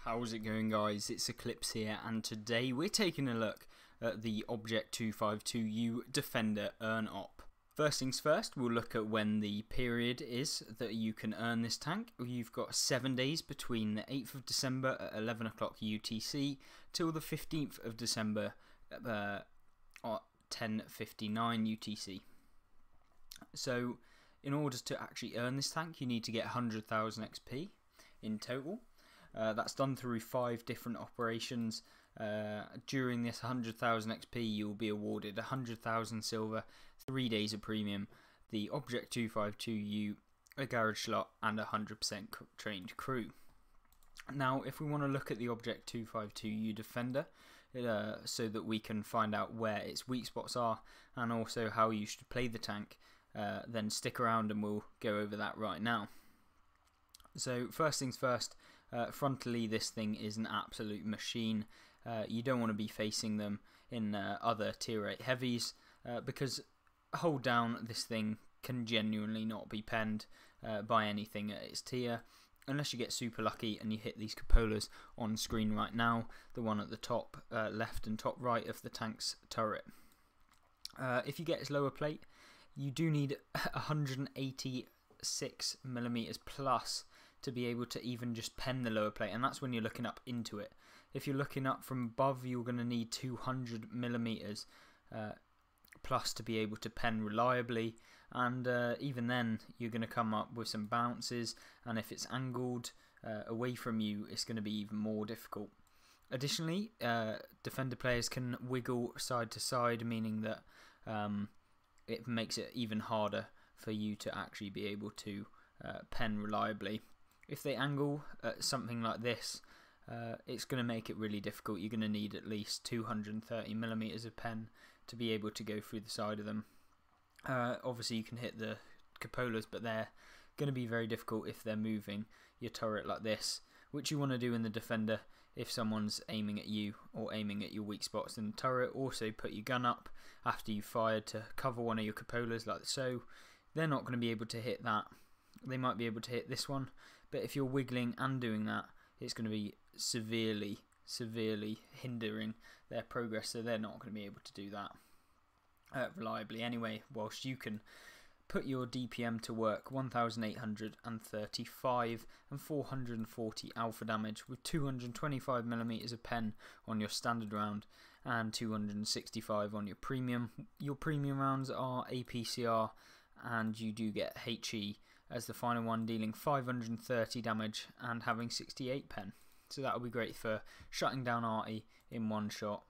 How's it going, guys? It's Eclipse here, and today we're taking a look at the Object 252U Defender Earn Op. First things first, we'll look at when the period is that you can earn this tank. You've got 7 days between the 8th of December at 11 o'clock UTC till the 15th of December at 10:59 UTC. So in order to actually earn this tank, you need to get 100,000 XP in total. That's done through 5 different operations. During this 100,000 XP, you will be awarded 100,000 silver, 3 days of premium, the Object 252U, a garage slot, and a 100% trained crew. Now, if we want to look at the Object 252U Defender, so that we can find out where its weak spots are and also how you should play the tank, then stick around and we'll go over that right now. So first things first, frontally this thing is an absolute machine. You don't want to be facing them in other tier 8 heavies because hold down, this thing can genuinely not be penned by anything at its tier unless you get super lucky and you hit these cupolas on screen right now, the one at the top left and top right of the tank's turret. If you get its lower plate, you do need 186mm plus to be able to even just pen the lower plate, and that's when you're looking up into it. If you're looking up from above, you're going to need 200mm plus to be able to pen reliably, and even then you're going to come up with some bounces, and if it's angled away from you, it's going to be even more difficult. Additionally, defender players can wiggle side to side, meaning that it makes it even harder for you to actually be able to pen reliably. If they angle something like this, it's going to make it really difficult. You're going to need at least 230mm of pen to be able to go through the side of them. Obviously you can hit the cupolas, but they're going to be very difficult if they're moving your turret like this, which you want to do in the defender if someone's aiming at you or aiming at your weak spots in the turret. Also put your gun up after you've fired to cover one of your cupolas like so. They're not going to be able to hit that. They might be able to hit this one, but if you're wiggling and doing that, it's going to be severely hindering their progress, so they're not going to be able to do that reliably anyway, whilst you can put your DPM to work 1835 and 440 alpha damage with 225mm of pen on your standard round and 265 on your premium. Your premium rounds are APCR, and you do get HE as the final one, dealing 530 damage and having 68 pen. So that will be great for shutting down Arty in one shot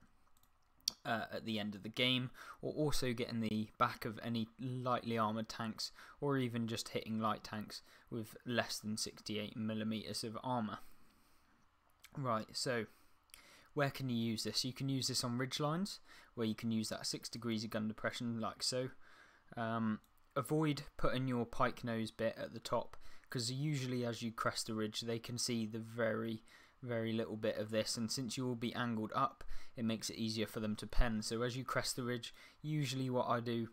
at the end of the game, or also getting the back of any lightly armoured tanks, or even just hitting light tanks with less than 68mm of armour. Right, so where can you use this? You can use this on ridge lines, where you can use that 6 degrees of gun depression like so. Avoid putting your pike nose bit at the top, because usually as you crest a ridge they can see the very little bit of this, and since you will be angled up, it makes it easier for them to pen. So as you crest the ridge, usually what I do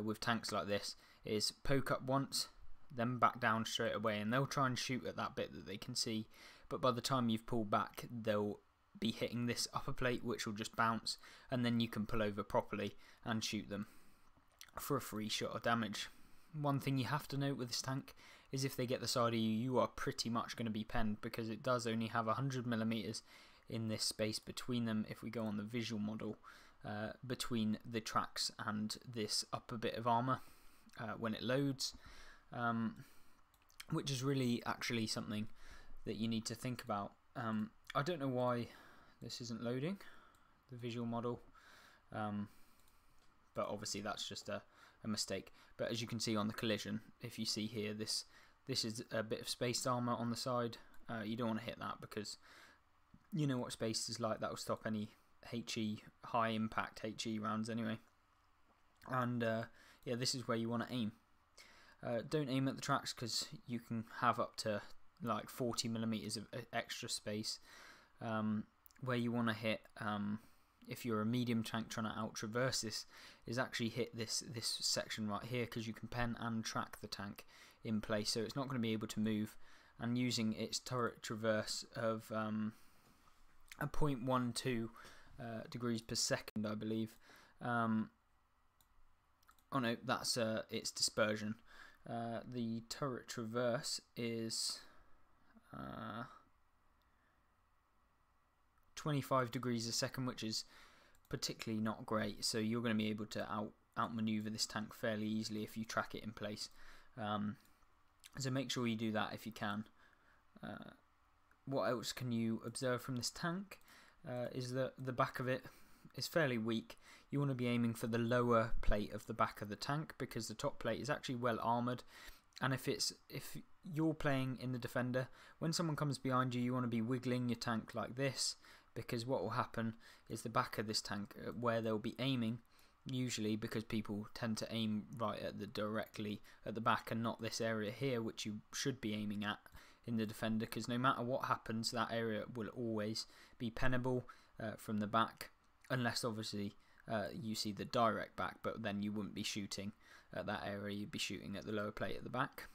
with tanks like this is poke up once, then back down straight away, and they'll try and shoot at that bit that they can see, but by the time you've pulled back they'll be hitting this upper plate, which will just bounce, and then you can pull over properly and shoot them for a free shot of damage. One thing you have to note with this tank is if they get the side of you, you are pretty much going to be penned, because it does only have 100mm in this space between them. If we go on the visual model, between the tracks and this upper bit of armour when it loads, which is really actually something that you need to think about. I don't know why this isn't loading, the visual model, but obviously that's just a mistake. But as you can see on the collision, if you see here, this is a bit of spaced armour on the side. You don't want to hit that, because you know what space is like. That will stop any HE, high impact HE rounds anyway. And yeah, this is where you want to aim. Don't aim at the tracks, because you can have up to like 40mm of extra space. Where you want to hit, if you're a medium tank trying to out-traverse this, is actually hit this section right here, because you can pen and track the tank in place, so it's not going to be able to move and using its turret traverse of a 0.12 degrees per second, I believe. Oh no, that's its dispersion. The turret traverse is 25 degrees a second, which is particularly not great, so you're going to be able to outmaneuver this tank fairly easily if you track it in place. So make sure you do that if you can. What else can you observe from this tank is that the back of it is fairly weak. You want to be aiming for the lower plate of the back of the tank, because the top plate is actually well armoured, and if you're playing in the defender, when someone comes behind you, you want to be wiggling your tank like this, because what will happen is the back of this tank, where they'll be aiming, usually because people tend to aim right at directly at the back and not this area here, which you should be aiming at in the defender, because no matter what happens, that area will always be pennable from the back, unless obviously you see the direct back, but then you wouldn't be shooting at that area, you'd be shooting at the lower plate at the back.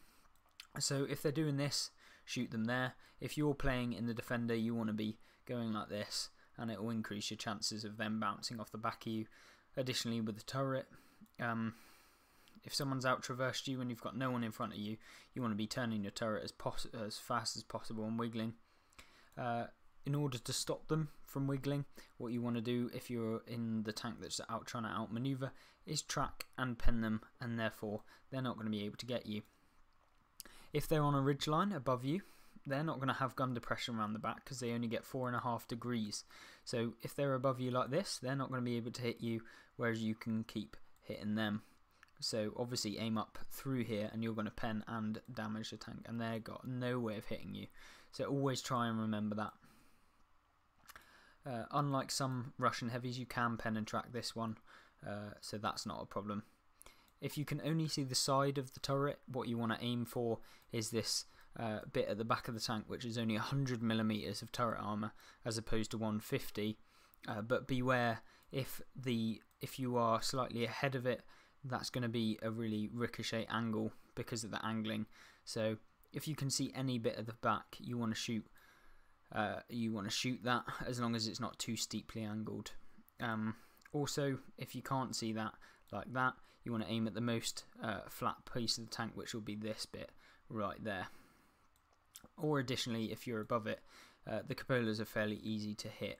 So if they're doing this, shoot them there. If you're playing in the defender, you want to be going like this, and it will increase your chances of them bouncing off the back of you. Additionally, with the turret, if someone's out traversed you and you've got no one in front of you, you want to be turning your turret as fast as possible and wiggling. In order to stop them from wiggling, what you want to do if you're in the tank that's out trying to outmaneuver is track and pen them, and therefore they're not going to be able to get you. If they're on a ridgeline above you, they're not going to have gun depression around the back, because they only get 4.5 degrees. So if they're above you like this, they're not going to be able to hit you, whereas you can keep hitting them. So obviously aim up through here, and you're going to pen and damage the tank, and they've got no way of hitting you. So always try and remember that. Unlike some Russian heavies, you can pen and track this one, so that's not a problem. If you can only see the side of the turret, what you want to aim for is this bit at the back of the tank, which is only 100mm of turret armour as opposed to 150. But beware, if you are slightly ahead of it, that's going to be a really ricochet angle because of the angling. So if you can see any bit of the back, you want to shoot. That as long as it's not too steeply angled. Also, if you can't see that like that, you want to aim at the most flat piece of the tank, which will be this bit right there. Or additionally, if you're above it, the cupolas are fairly easy to hit.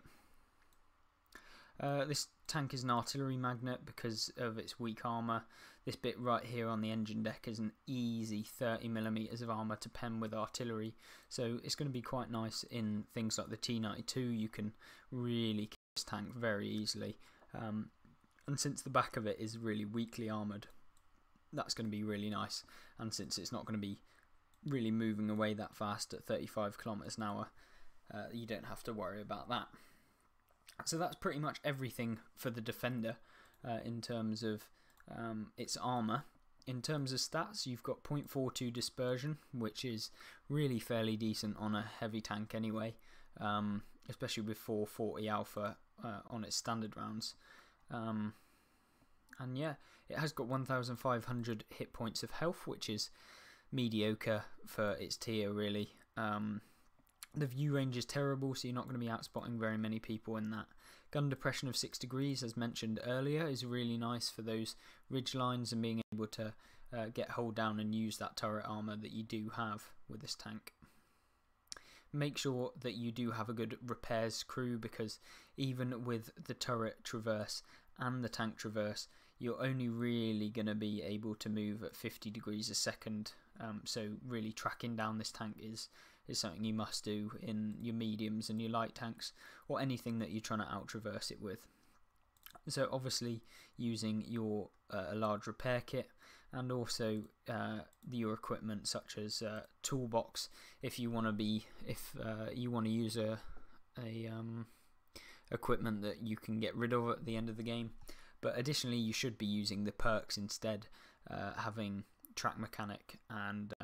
This tank is an artillery magnet because of its weak armour. This bit right here on the engine deck is an easy 30mm of armour to pen with artillery, so it's going to be quite nice in things like the T92. You can really kill this tank very easily, and since the back of it is really weakly armoured, that's going to be really nice, and since it's not going to be really moving away that fast at 35 kilometers an hour, you don't have to worry about that. So that's pretty much everything for the defender in terms of its armour. In terms of stats, you've got 0.42 dispersion, which is really fairly decent on a heavy tank anyway, especially with 440 alpha on its standard rounds. And yeah, it has got 1,500 hit points of health, which is mediocre for its tier really. The view range is terrible, so you're not going to be outspotting very many people in that. Gun depression of 6 degrees, as mentioned earlier, is really nice for those ridge lines and being able to get hold down and use that turret armour that you do have with this tank. Make sure that you do have a good repairs crew, because even with the turret traverse and the tank traverse, you're only really going to be able to move at 50 degrees a second. So really tracking down this tank is something you must do in your mediums and your light tanks, or anything that you're trying to out-traverse it with. So obviously using your a large repair kit, and also your equipment such as toolbox if you want to use a equipment that you can get rid of at the end of the game. But additionally, you should be using the perks instead, having track mechanic and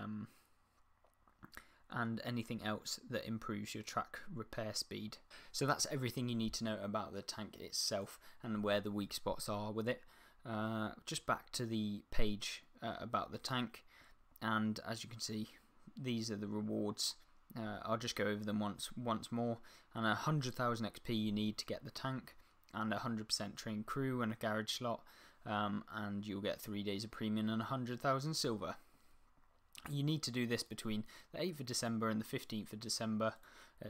anything else that improves your track repair speed. So that's everything you need to know about the tank itself and where the weak spots are with it. Just back to the page about the tank, and as you can see, these are the rewards. I'll just go over them once more. And 100,000 XP you need to get the tank, and 100% trained crew and a garage slot, and you'll get 3 days of premium and 100,000 silver. You need to do this between the 8th of December and the 15th of December,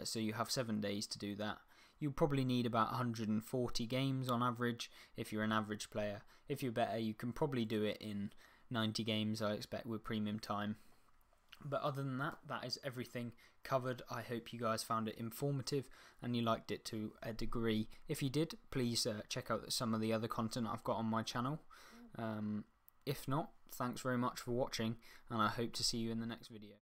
so you have 7 days to do that. You'll probably need about 140 games on average if you're an average player. If you're better, you can probably do it in 90 games, I expect, with premium time. But other than that, that is everything covered. I hope you guys found it informative and you liked it to a degree. If you did, please check out some of the other content I've got on my channel. If not, thanks very much for watching, and I hope to see you in the next video.